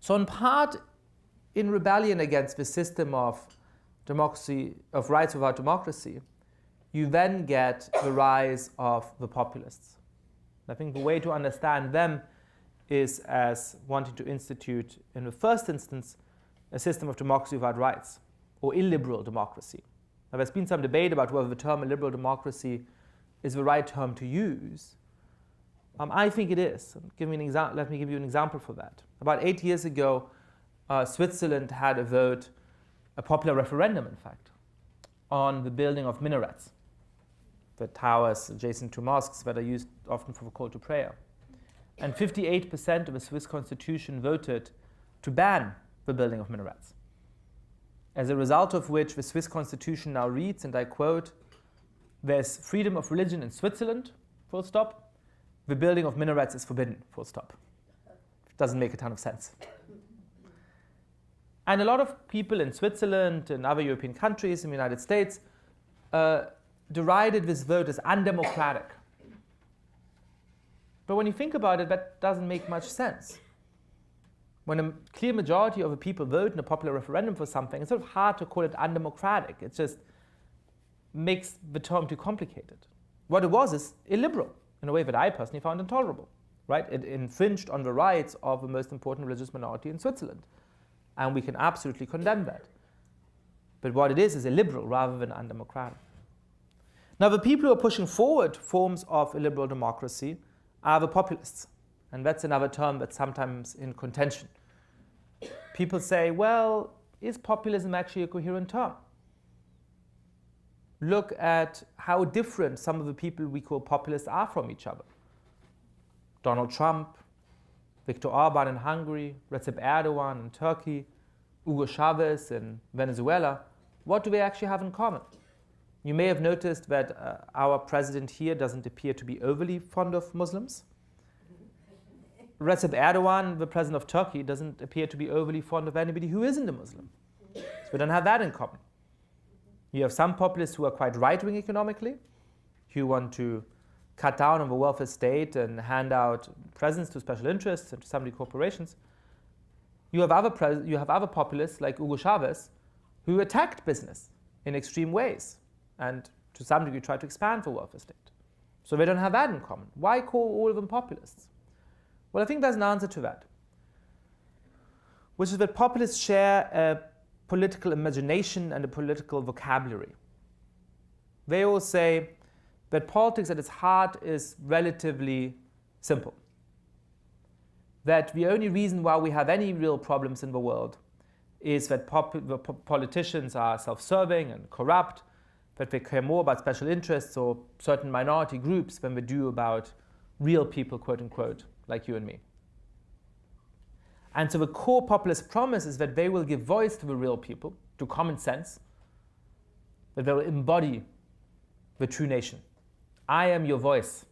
So in part, in rebellion against the system of democracy, of rights without democracy, you then get the rise of the populists. I think the way to understand them is as wanting to institute, in the first instance, a system of democracy without rights, or illiberal democracy. Now, there's been some debate about whether the term illiberal democracy is the right term to use. I think it is. Let me give you an example for that. About 8 years ago, Switzerland had a vote, a popular referendum, in fact, on the building of minarets, the towers adjacent to mosques that are used often for the call to prayer. And 58% of the Swiss constitution voted to ban the building of minarets. As a result of which, the Swiss constitution now reads, and I quote, "There's freedom of religion in Switzerland, full stop. The building of minarets is forbidden, full stop." It doesn't make a ton of sense. And a lot of people in Switzerland and other European countries, in the United States, derided this vote as undemocratic. But when you think about it, that doesn't make much sense. When a clear majority of the people vote in a popular referendum for something, it's sort of hard to call it undemocratic. It just makes the term too complicated. What it was is illiberal, in a way that I personally found intolerable. Right? It infringed on the rights of the most important religious minority in Switzerland. And we can absolutely condemn that. But what it is illiberal rather than undemocratic. Now, the people who are pushing forward forms of illiberal democracy are the populists. And that's another term that's sometimes in contention. People say, well, is populism actually a coherent term? Look at how different some of the people we call populists are from each other. Donald Trump, Viktor Orbán in Hungary, Recep Erdogan in Turkey, Hugo Chavez in Venezuela. What do they actually have in common? You may have noticed that our president here doesn't appear to be overly fond of Muslims. Recep Erdogan, the president of Turkey, doesn't appear to be overly fond of anybody who isn't a Muslim. So we don't have that in common. You have some populists who are quite right-wing economically, who want to cut down on the welfare state and hand out presents to special interests and to some corporations. You have other populists like Hugo Chavez who attacked business in extreme ways and to some degree try to expand the welfare state. So they don't have that in common. Why call all of them populists? Well, I think there's an answer to that, which is that populists share a political imagination and a political vocabulary. They all say that politics at its heart is relatively simple. That the only reason why we have any real problems in the world is that politicians are self-serving and corrupt, that they care more about special interests or certain minority groups than they do about real people, quote unquote, like you and me. And so the core populist promise is that they will give voice to the real people, to common sense, that they will embody the true nation. I am your voice,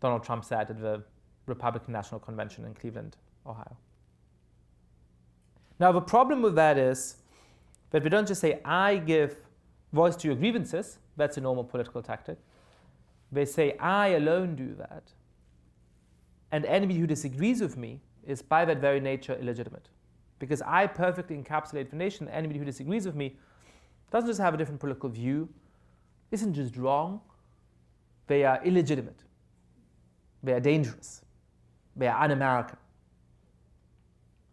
Donald Trump said at the Republican National Convention in Cleveland, Ohio. Now, the problem with that is that we don't just say, I give voice to your grievances. That's a normal political tactic. They say, I alone do that. And anybody who disagrees with me is by that very nature illegitimate. Because I perfectly encapsulate the nation. Anybody who disagrees with me doesn't just have a different political view, isn't just wrong. They are illegitimate. They are dangerous. They are un-American.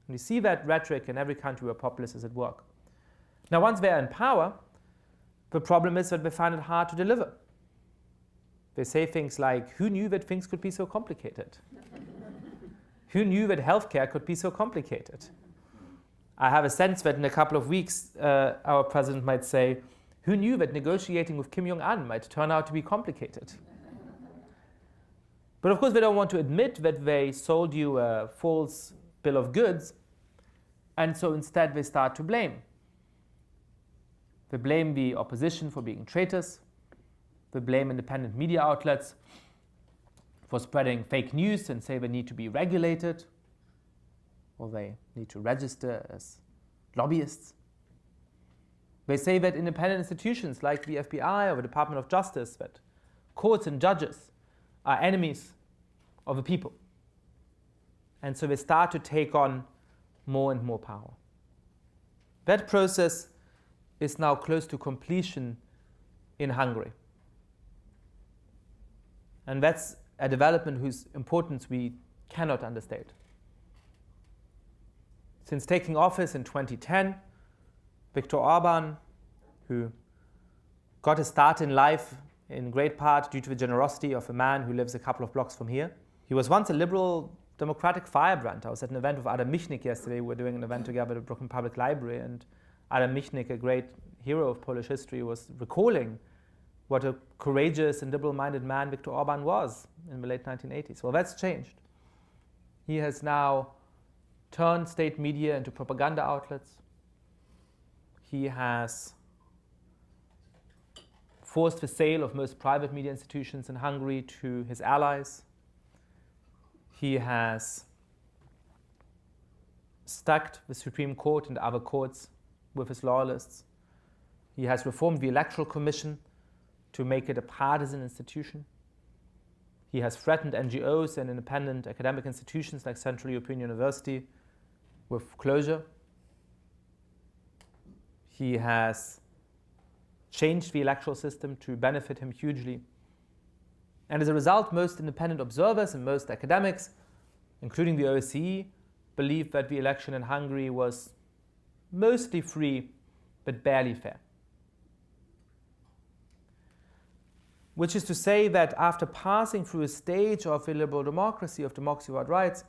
And you see that rhetoric in every country where populists is at work. Now, once they are in power, the problem is that they find it hard to deliver. They say things like, who knew that things could be so complicated? Who knew that healthcare could be so complicated? I have a sense that in a couple of weeks, our president might say, who knew that negotiating with Kim Jong-un might turn out to be complicated? But of course, they don't want to admit that they sold you a false bill of goods, and so instead they start to blame. They blame the opposition for being traitors. They blame independent media outlets for spreading fake news and say they need to be regulated, or they need to register as lobbyists. They say that independent institutions like the FBI or the Department of Justice, that courts and judges are enemies of the people. And so they start to take on more and more power. That process is now close to completion in Hungary. And that's a development whose importance we cannot understate. Since taking office in 2010, Viktor Orbán, who got a start in life in great part due to the generosity of a man who lives a couple of blocks from here. He was once a liberal democratic firebrand. I was at an event with Adam Michnik yesterday. We were doing an event together at the Brooklyn Public Library, and Adam Michnik, a great hero of Polish history, was recalling what a courageous and liberal-minded man Viktor Orbán was in the late 1980s. Well, that's changed. He has now turned state media into propaganda outlets. He has forced the sale of most private media institutions in Hungary to his allies. He has stacked the Supreme Court and other courts with his loyalists. He has reformed the Electoral Commission to make it a partisan institution. He has threatened NGOs and independent academic institutions like Central European University with closure. He has changed the electoral system to benefit him hugely. And as a result, most independent observers and most academics, including the OSCE, believe that the election in Hungary was mostly free, but barely fair. Which is to say that after passing through a stage of illiberal democracy, of democracy without rights,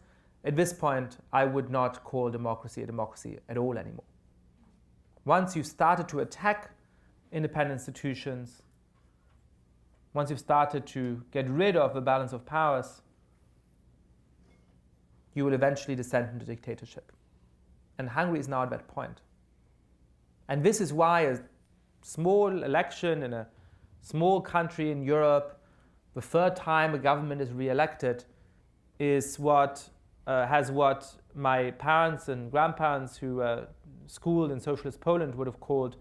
at this point, I would not call democracy a democracy at all anymore. Once you've started to attack independent institutions, once you've started to get rid of the balance of powers, you will eventually descend into dictatorship. And Hungary is now at that point. And this is why a small election in a small country in Europe, the third time a government is re-elected, is what my parents and grandparents who were schooled in socialist Poland would have called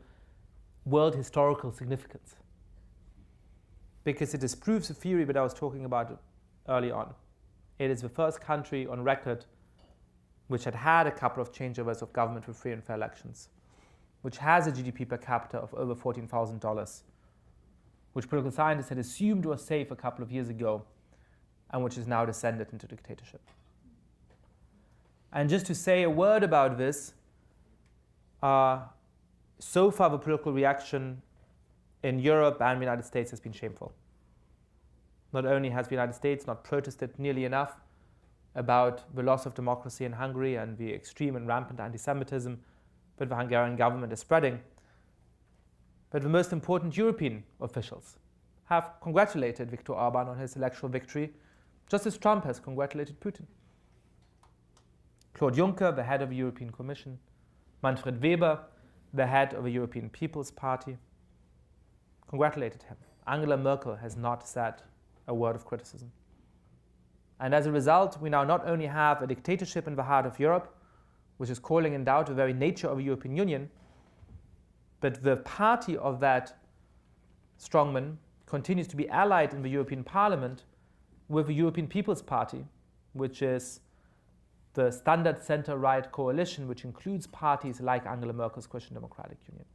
world historical significance. Because it disproves the theory that I was talking about early on. It is the first country on record which had had a couple of changeovers of government with free and fair elections, which has a GDP per capita of over $14,000, which political scientists had assumed was safe a couple of years ago, and which has now descended into dictatorship. And just to say a word about this, so far the political reaction in Europe and the United States has been shameful. Not only has the United States not protested nearly enough about the loss of democracy in Hungary and the extreme and rampant anti-Semitism that the Hungarian government is spreading, but the most important European officials have congratulated Viktor Orbán on his electoral victory, just as Trump has congratulated Putin. Claude Juncker, the head of the European Commission, Manfred Weber, the head of the European People's Party, congratulated him. Angela Merkel has not said a word of criticism. And as a result, we now not only have a dictatorship in the heart of Europe, which is calling in doubt the very nature of the European Union, but the party of that strongman continues to be allied in the European Parliament with the European People's Party, which is the standard center-right coalition, which includes parties like Angela Merkel's Christian Democratic Union.